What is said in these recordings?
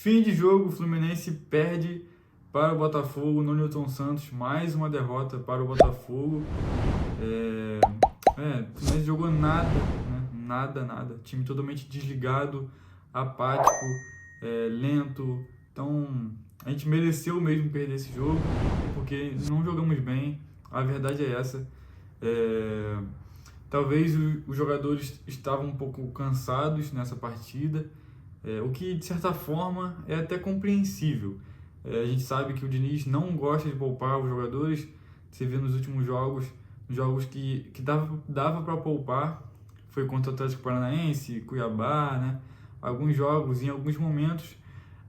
Fim de jogo, o Fluminense perde para o Botafogo no Newton Santos. Mais uma derrota para o Botafogo. O Fluminense jogou nada, né? Nada. Time totalmente desligado, apático, lento. Então, a gente mereceu mesmo perder esse jogo, porque não jogamos bem. A verdade é essa. Talvez os jogadores estavam um pouco cansados nessa partida, o que de certa forma é até compreensível. A gente sabe que o Diniz não gosta de poupar os jogadores. Você vê nos últimos jogos que dava para poupar, foi contra o Atlético Paranaense, Cuiabá, né? Alguns jogos, em alguns momentos,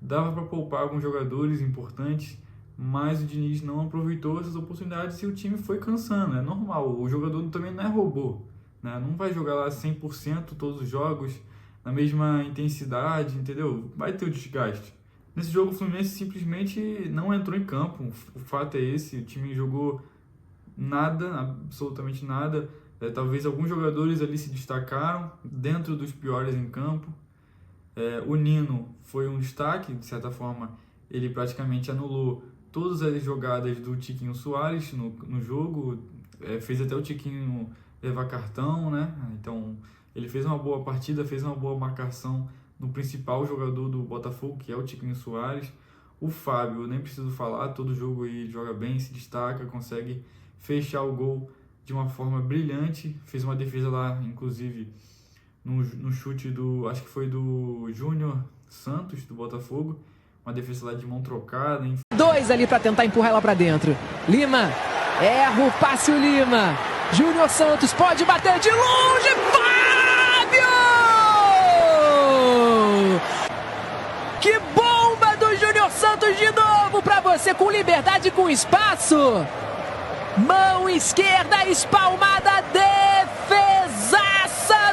dava para poupar alguns jogadores importantes, mas o Diniz não aproveitou essas oportunidades e o time foi cansando. É normal, o jogador também não é robô, né? Não vai jogar lá 100% todos os jogos, na mesma intensidade, entendeu? Vai ter o desgaste. Nesse jogo o Fluminense simplesmente não entrou em campo, o fato é esse, o time jogou nada, absolutamente nada. Talvez alguns jogadores ali se destacaram, dentro dos piores em campo. O Nino foi um destaque, de certa forma, ele praticamente anulou todas as jogadas do Tiquinho Soares no jogo, fez até o Tiquinho levar cartão, né? Então, ele fez uma boa partida, fez uma boa marcação no principal jogador do Botafogo, que é o Tiquinho Soares. O Fábio, eu nem preciso falar, todo jogo ele joga bem, se destaca, consegue fechar o gol de uma forma brilhante, fez uma defesa lá, inclusive, no chute acho que foi do Júnior Santos, do Botafogo, uma defesa lá de mão trocada. Enfim. 2 ali para tentar empurrar ela para dentro. Lima, erra o passe o Lima. Júnior Santos pode bater de longe, Fábio! Que bomba do Júnior Santos de novo para você, com liberdade, com espaço. Mão esquerda espalmada, defesaça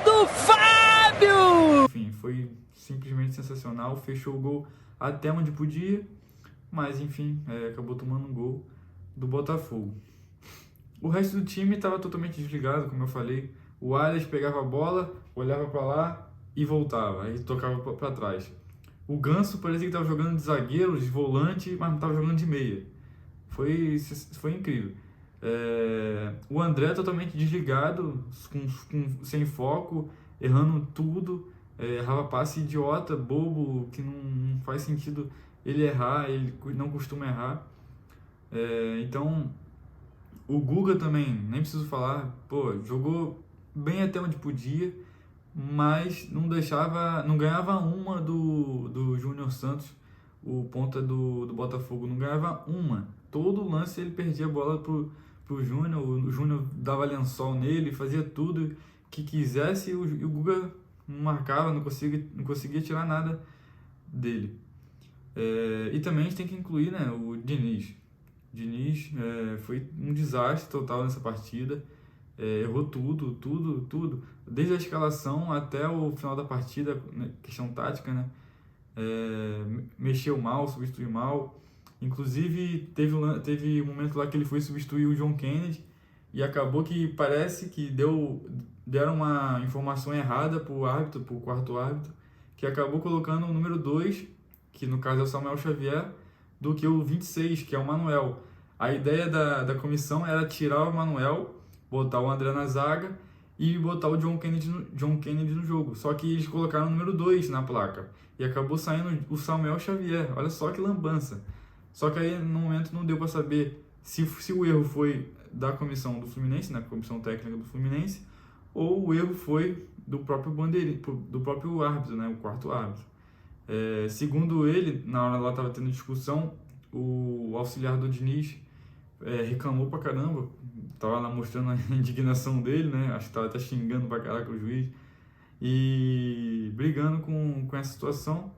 do Fábio! Enfim, foi simplesmente sensacional, fechou o gol até onde podia, mas enfim, acabou tomando um gol do Botafogo. O resto do time estava totalmente desligado, como eu falei. O Alisson pegava a bola, olhava para lá e voltava, aí tocava para trás. O Ganso parecia que estava jogando de zagueiro, de volante, mas não estava jogando de meia. Foi incrível. O André totalmente desligado, sem foco, errando tudo, errava passe idiota, bobo, que não faz sentido ele errar, ele não costuma errar. Então, o Guga também, nem preciso falar, jogou bem até onde podia, mas não ganhava uma do Júnior Santos, o ponta do Botafogo, não ganhava uma. Todo lance ele perdia a bola pro Júnior, o Júnior dava lençol nele, fazia tudo que quisesse e o Guga não marcava, não conseguia tirar nada dele. E também a gente tem que incluir, né, o Diniz. Diniz foi um desastre total nessa partida, errou tudo, desde a escalação até o final da partida, né, questão tática, né, mexeu mal, substituiu mal. Inclusive, teve um momento lá que ele foi substituir o John Kennedy e acabou que parece que deram uma informação errada para o quarto árbitro, que acabou colocando o número 2, que no caso é o Samuel Xavier, do que o 26, que é o Manuel. A ideia da comissão era tirar o Manuel, botar o André na zaga e botar o John Kennedy no jogo. Só que eles colocaram o número 2 na placa e acabou saindo o Samuel Xavier. Olha só que lambança. Só que aí, no momento, não deu para saber se o erro foi da comissão do Fluminense, né, comissão técnica do Fluminense, ou o erro foi do próprio do próprio árbitro, né, o quarto árbitro. Segundo ele, na hora lá estava tendo discussão, o auxiliar do Diniz reclamou pra caramba, tava lá mostrando a indignação dele, né, acho que tava até xingando pra caraca o juiz, e brigando com essa situação.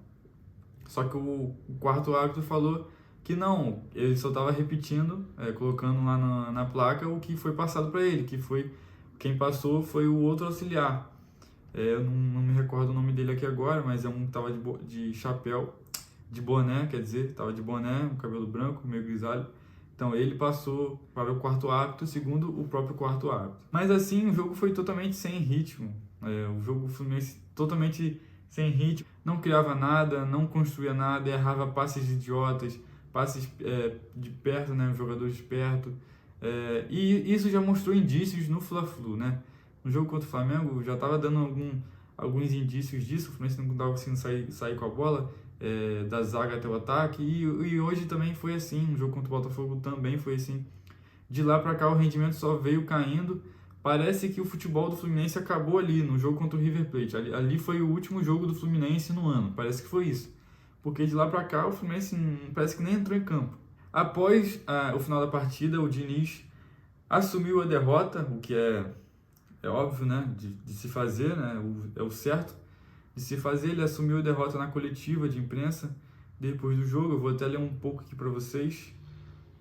Só que o quarto árbitro falou que não, ele só estava repetindo, colocando lá na placa o que foi passado para ele, quem passou foi o outro auxiliar. Eu não me recordo o nome dele aqui agora, mas é um que estava de chapéu, de boné, quer dizer, estava de boné, um cabelo branco, meio grisalho. Então ele passou para o quarto árbitro, segundo o próprio quarto árbitro. Mas assim, o jogo foi totalmente sem ritmo. O jogo Fluminense totalmente sem ritmo, não criava nada, não construía nada, errava passes idiotas, passes de perto, né, jogadores de perto, e isso já mostrou indícios no Fla-Flu, né? No jogo contra o Flamengo já estava dando alguns indícios disso, o Fluminense não estava conseguindo sair com a bola, da zaga até o ataque, e hoje também foi assim, no jogo contra o Botafogo também foi assim. De lá para cá o rendimento só veio caindo. Parece que o futebol do Fluminense acabou ali no jogo contra o River Plate. Ali foi o último jogo do Fluminense no ano, parece que foi isso. Porque de lá para cá o Fluminense parece que nem entrou em campo. Após o final da partida, o Diniz assumiu a derrota, o que é óbvio, né, de se fazer, né, é o certo de se fazer. Ele assumiu a derrota na coletiva de imprensa depois do jogo. Eu vou até ler um pouco aqui para vocês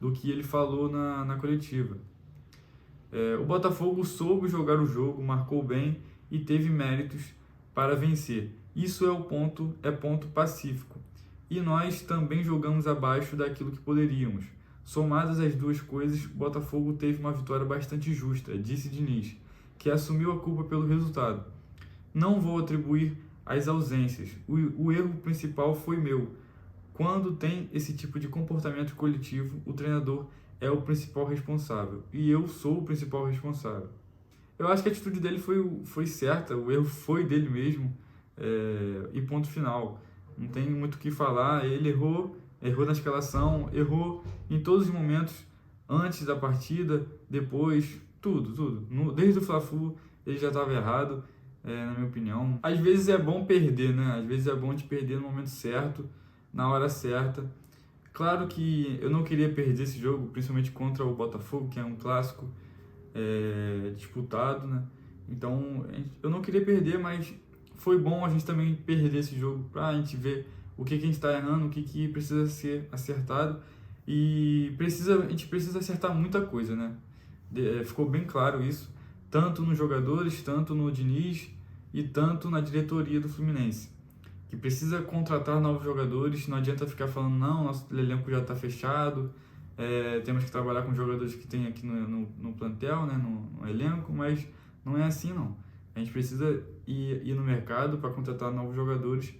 do que ele falou na coletiva. O Botafogo soube jogar o jogo, marcou bem e teve méritos para vencer. Isso é ponto pacífico. E nós também jogamos abaixo daquilo que poderíamos. Somadas as duas coisas, o Botafogo teve uma vitória bastante justa, disse Diniz, que assumiu a culpa pelo resultado. Não vou atribuir as ausências. O erro principal foi meu. Quando tem esse tipo de comportamento coletivo, o treinador é o principal responsável. E eu sou o principal responsável. Eu acho que a atitude dele foi certa, o erro foi dele mesmo, e ponto final. Não tem muito o que falar. Ele errou na escalação, errou em todos os momentos, antes da partida, depois, tudo. Desde o Fla-Flu ele já estava errado, na minha opinião. Às vezes é bom perder, né? Às vezes é bom de perder no momento certo, na hora certa. Claro que eu não queria perder esse jogo, principalmente contra o Botafogo, que é um clássico disputado, né? Então eu não queria perder, mas foi bom a gente também perder esse jogo para a gente ver o que a gente está errando, o que precisa ser acertado, e a gente precisa acertar muita coisa, né? Ficou bem claro isso, tanto nos jogadores, tanto no Diniz e tanto na diretoria do Fluminense, que precisa contratar novos jogadores. Não adianta ficar falando, não, nosso elenco já está fechado, temos que trabalhar com jogadores que tem aqui no plantel, né, no elenco, mas não é assim, não. A gente precisa ir no mercado para contratar novos jogadores,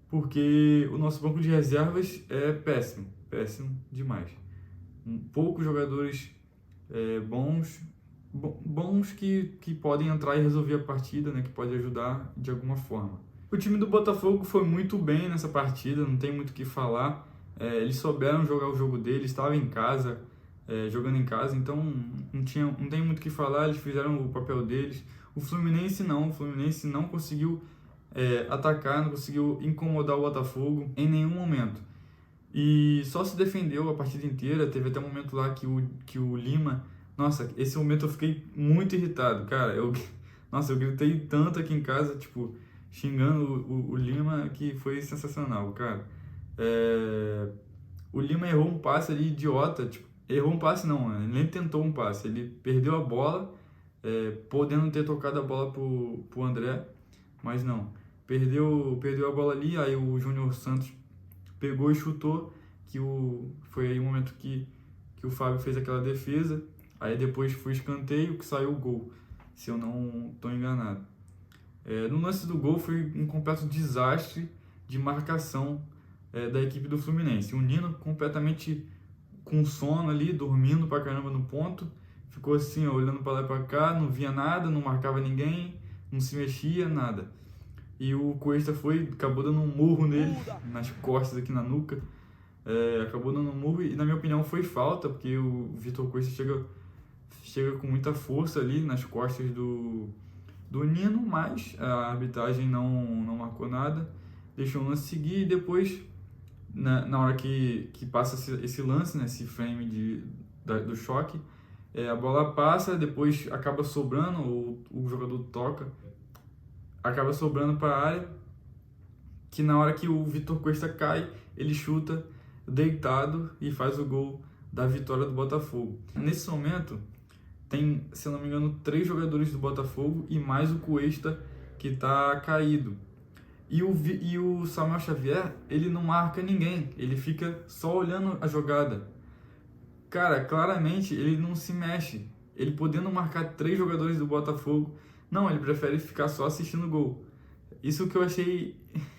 porque o nosso banco de reservas é péssimo demais. Poucos jogadores bons que podem entrar e resolver a partida, né, que pode ajudar de alguma forma. O time do Botafogo foi muito bem nessa partida, não tem muito o que falar. Eles souberam jogar o jogo deles, estavam em casa, jogando em casa, então não tem muito o que falar, eles fizeram o papel deles. O Fluminense não conseguiu atacar, não conseguiu incomodar o Botafogo em nenhum momento. E só se defendeu a partida inteira. Teve até um momento lá que o Lima... Nossa, esse momento eu fiquei muito irritado, cara. Eu gritei tanto aqui em casa, tipo, xingando o Lima, que foi sensacional, cara. O Lima errou um passe ali idiota, tipo, errou um passe não, ele nem tentou um passe, ele perdeu a bola, podendo ter tocado a bola pro André, mas não, perdeu a bola ali. Aí o Júnior Santos pegou e chutou, foi aí o momento que o Fábio fez aquela defesa. Aí depois foi escanteio que saiu o gol, se eu não estou enganado. No lance do gol foi um completo desastre de marcação da equipe do Fluminense. O Nino completamente com sono ali, dormindo pra caramba no ponto. Ficou assim, ó, olhando para lá e para cá, não via nada, não marcava ninguém, não se mexia, nada. E o Cuesta acabou dando um murro nele, nas costas aqui na nuca. Acabou dando um murro e, na minha opinião, foi falta, porque o Vitor Cuesta chega com muita força ali nas costas do Nino, mas a arbitragem não marcou nada, deixou o lance seguir. E depois, na hora que passa esse lance, né, esse frame do choque, a bola passa, depois acaba sobrando, o jogador toca, acaba sobrando para a área, que na hora que o Vitor Cuesta cai, ele chuta deitado e faz o gol da vitória do Botafogo. Nesse momento, tem, se eu não me engano, 3 jogadores do Botafogo e mais o Cuesta, que está caído. E o Samuel Xavier, ele não marca ninguém, ele fica só olhando a jogada. Cara, claramente ele não se mexe. Ele podendo marcar 3 jogadores do Botafogo, não, ele prefere ficar só assistindo o gol. Isso que eu achei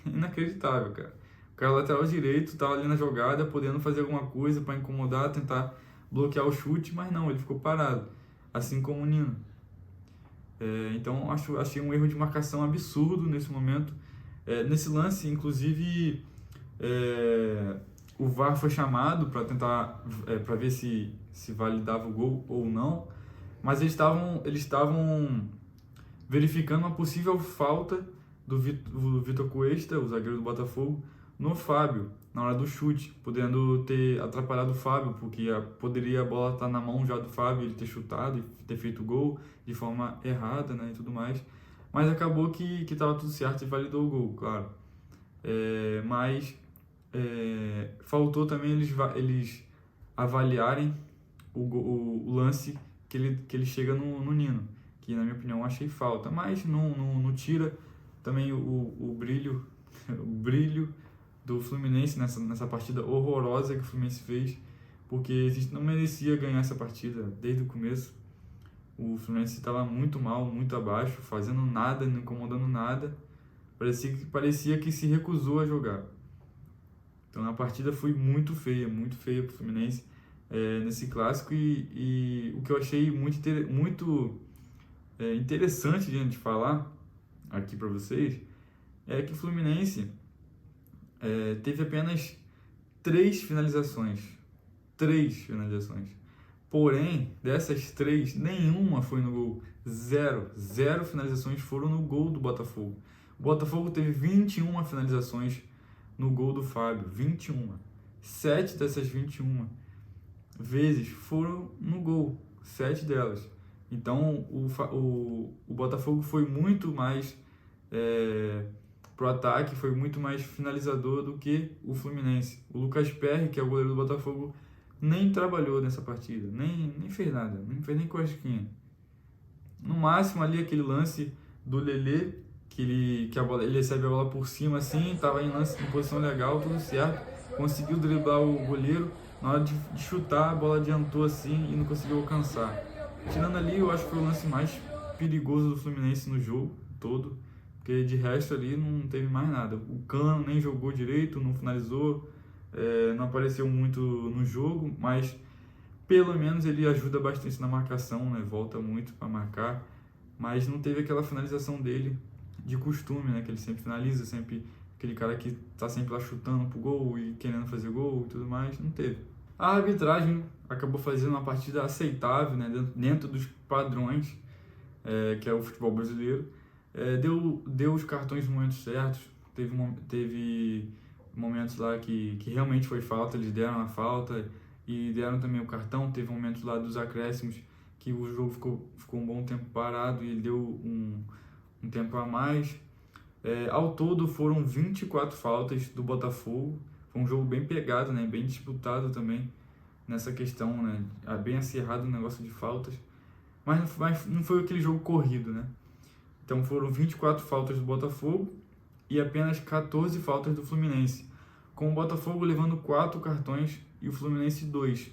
inacreditável, cara. O cara lateral direito tava ali na jogada, podendo fazer alguma coisa para incomodar, tentar bloquear o chute, mas não, ele ficou parado, assim como o Nino. Então achei um erro de marcação absurdo nesse momento. Nesse lance, inclusive, o VAR foi chamado para tentar, para ver se validava o gol ou não, mas eles estavam verificando uma possível falta do Vitor Cuesta, o zagueiro do Botafogo, no Fábio, na hora do chute, podendo ter atrapalhado o Fábio, porque poderia a bola estar na mão já do Fábio, ele ter chutado e ter feito o gol de forma errada, né, e tudo mais. Mas acabou que estava tudo certo e validou o gol, claro. Mas faltou também eles avaliarem o lance que ele chega no Nino, que na minha opinião eu achei falta, mas não tira também o brilho do Fluminense nessa partida horrorosa que o Fluminense fez, porque a gente não merecia ganhar essa partida desde o começo. O Fluminense estava muito mal, muito abaixo, fazendo nada, não incomodando nada, parecia que se recusou a jogar. Então a partida foi muito feia para o Fluminense nesse clássico, e o que eu achei muito interessante de a gente falar aqui para vocês é que o Fluminense teve apenas 3 finalizações. Porém, dessas 3, nenhuma foi no gol. Zero finalizações foram no gol do Botafogo. O Botafogo teve 21 finalizações no gol do Fábio. 21. 7 dessas 21 vezes foram no gol. 7 delas. Então, o Botafogo foi muito mais pro ataque, foi muito mais finalizador do que o Fluminense. O Lucas Perry, que é o goleiro do Botafogo, nem trabalhou nessa partida, nem fez nada, nem fez nem cosquinha. No máximo ali aquele lance do Lelê, que ele recebe a bola por cima assim, estava em posição legal, tudo certo, conseguiu driblar o goleiro, na hora de chutar a bola adiantou assim e não conseguiu alcançar. Tirando ali, eu acho que foi o lance mais perigoso do Fluminense no jogo todo, porque de resto ali não teve mais nada. O Cano nem jogou direito, não finalizou, não apareceu muito no jogo, mas pelo menos ele ajuda bastante na marcação, né? Volta muito para marcar, mas não teve aquela finalização dele de costume, né? Que ele sempre finaliza, sempre aquele cara que tá sempre lá chutando pro gol e querendo fazer gol e tudo mais, não teve. A arbitragem acabou fazendo uma partida aceitável, né? Dentro dos padrões que é o futebol brasileiro. Deu os cartões no momento certo, teve momentos lá que realmente foi falta, eles deram a falta e deram também o cartão. Teve momentos lá dos acréscimos que o jogo ficou um bom tempo parado e ele deu um tempo a mais. Ao todo foram 24 faltas do Botafogo, foi um jogo bem pegado, né? Bem disputado também nessa questão, né? Bem acirrado o negócio de faltas, mas não foi aquele jogo corrido, né? Então foram 24 faltas do Botafogo e apenas 14 faltas do Fluminense, com o Botafogo levando 4 cartões e o Fluminense 2.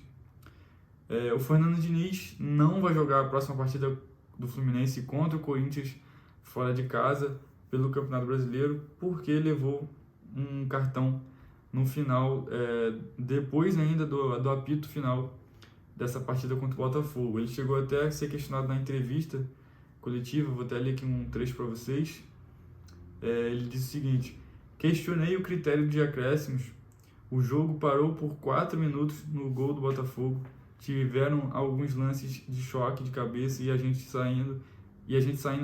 O Fernando Diniz não vai jogar a próxima partida do Fluminense contra o Corinthians fora de casa pelo Campeonato Brasileiro, porque levou um cartão no final, depois ainda do apito final dessa partida contra o Botafogo. Ele chegou até a ser questionado na entrevista coletiva, vou até ler aqui um trecho para vocês. Ele disse o seguinte: questionei o critério de acréscimos, o jogo parou por 4 minutos no gol do Botafogo, tiveram alguns lances de choque de cabeça e a gente saindo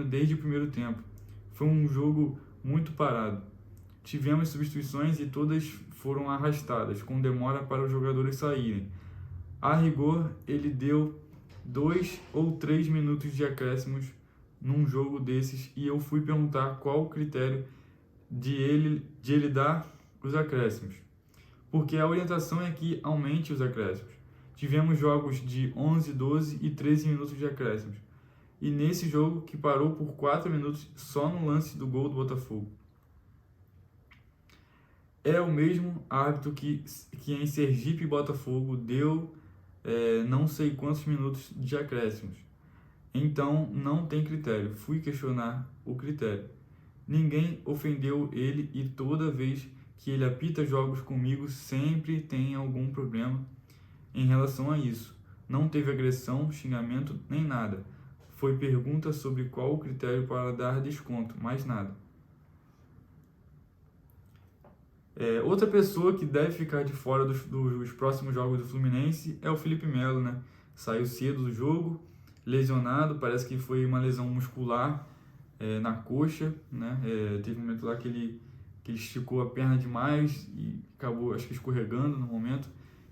desde o primeiro tempo. Foi um jogo muito parado. Tivemos substituições e todas foram arrastadas, com demora para os jogadores saírem. A rigor, ele deu 2 ou 3 minutos de acréscimos num jogo desses e eu fui perguntar qual o critério de ele dar os acréscimos. Porque a orientação é que aumente os acréscimos. Tivemos jogos de 11, 12 e 13 minutos de acréscimos. E nesse jogo que parou por 4 minutos só no lance do gol do Botafogo. É o mesmo árbitro que em Sergipe e Botafogo deu não sei quantos minutos de acréscimos. Então não tem critério. Fui questionar o critério. Ninguém ofendeu ele e toda vez que ele apita jogos comigo sempre tem algum problema em relação a isso. Não teve agressão, xingamento, nem nada. Foi pergunta sobre qual o critério para dar desconto, mais nada. Outra pessoa que deve ficar de fora dos próximos jogos do Fluminense é o Felipe Melo, né? Saiu cedo do jogo, lesionado, parece que foi uma lesão muscular na coxa, né? Teve um momento lá que ele esticou a perna demais e acabou, acho que, escorregando no momento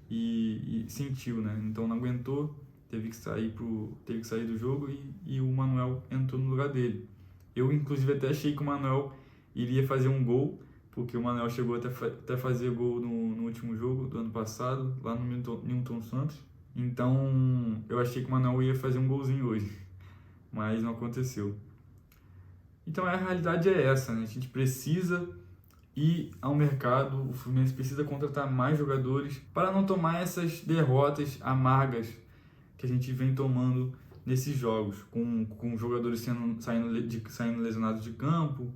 e sentiu, né? Então não aguentou, teve que sair do jogo e o Manuel entrou no lugar dele. Eu, inclusive, até achei que o Manuel iria fazer um gol, porque o Manuel chegou até fazer gol no último jogo do ano passado, lá no Newton Santos. Então, eu achei que o Manuel ia fazer um golzinho hoje, mas não aconteceu. Então, a realidade é essa, né? A gente precisa ir ao mercado, o Fluminense precisa contratar mais jogadores para não tomar essas derrotas amargas que a gente vem tomando nesses jogos, com jogadores saindo lesionados de campo,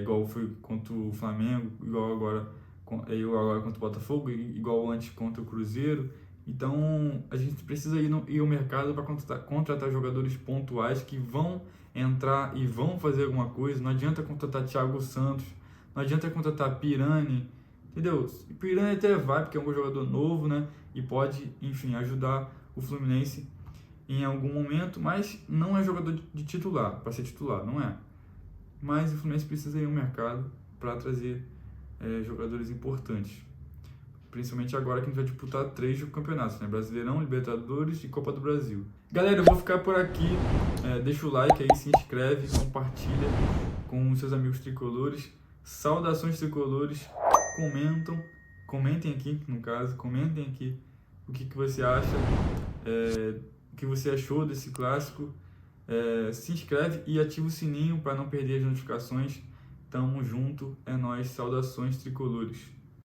igual foi contra o Flamengo, igual agora contra o Botafogo, igual antes contra o Cruzeiro. Então a gente precisa ir ao mercado para contratar jogadores pontuais que vão entrar e vão fazer alguma coisa. Não adianta contratar Thiago Santos, não adianta contratar Pirani, entendeu? Pirani até vai, porque é um jogador novo, né? E pode, enfim, ajudar o Fluminense em algum momento, mas não é jogador de titular, para ser titular, não é. Mas o Fluminense precisa ir ao mercado para trazer jogadores importantes. Principalmente agora que a gente vai disputar 3 campeonatos, né? Brasileirão, Libertadores e Copa do Brasil. Galera, eu vou ficar por aqui. Deixa o like aí, se inscreve, compartilha com os seus amigos tricolores. Saudações tricolores. Comentem aqui, no caso, comentem aqui o que você acha, o que você achou desse clássico. Se inscreve e ativa o sininho para não perder as notificações. Tamo junto, é nóis, saudações tricolores.